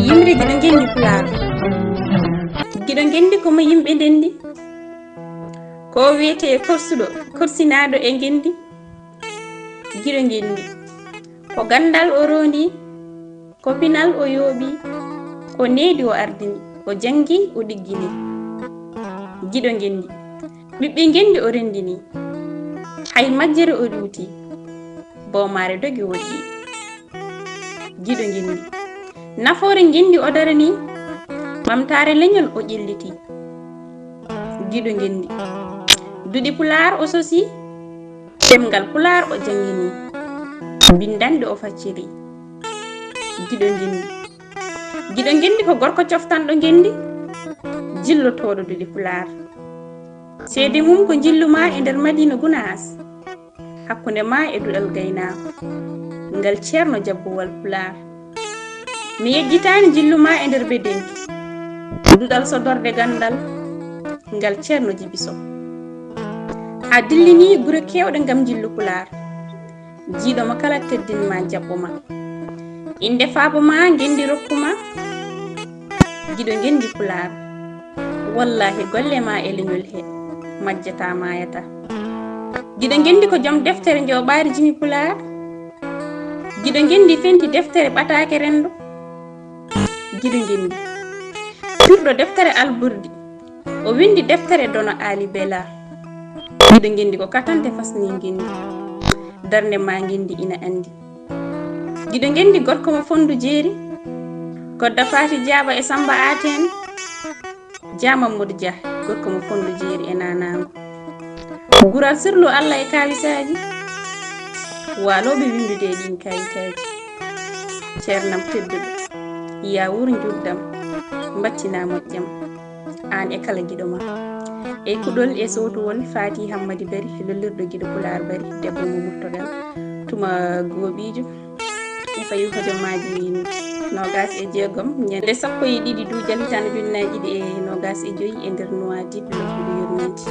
yimre giɗo ngendi pulaar giɗo ngendi komo yimɓe ndendi ko wiyete korsinaɗo e ngendi giɗo ngendi ko gandal o rondi ko pinal o yooɓi ko needi o ardini o jangi o ɗiggini giɗo ngendi ɓiɓɓe ngendi o rendini hay majjere o ɗuuti bowmare dogi woɗɗi giɗo ngendi nafoore ngendi o darani ɓamtare leñol o ƴelliti giɗo ngendi duɗi pulaar o sosi ɗemgal pulaar o jangini bindande o facciri giɗo ngendi ko gorko coftanɗo ngendi jillotoɗo duɗi pulaar seede mum ko jilluma e nder madina gunaas hakkunde ma e duɗal gaynako ngal ceerno jabbowal pulaar mi yejjitani jilluma e nder bedenki duɗal sodorde gandal ngal ceerno jibiso ha dillini gure kewɗe ngam jillu pulaar jiiɗoma kala teddinma jabboma inde faabo ma ngendi rokkuma giɗo ngendi pulaar wallahi golle ma e leñol he majjata mayata giɗo ngendi ko joom deftere njoɓaari jimi pulaar giɗo ngendi fenti deftere ɓatake rendo giɗo ngendi curɗo deftere alburdi o windi deftere dono ali bela giɗo ngendi ko katante fasni ngendi darnde ma ngendi ina andi giɗo ngendi gorko mo fondu jeeri kodda fati jaaba e samba aten jamamadou dia gorko mo fondu jeeri e nanango gural sirlu allah e kawisaji waloɓe windude e ɗin kayitaji ceernam tedduɗo yawur jurdam battina moƴƴam an e kala giɗo ma e kuɗol e sowtuwol Fati Hammadi Bari lollirɗo giɗo pulaar bari debbo mo murtogal tuma gooɓijo e fayi hojomaji 26 ñande 12 dujal hitande junnaji ɗi e 25 e nder Nouadhibou yurmeti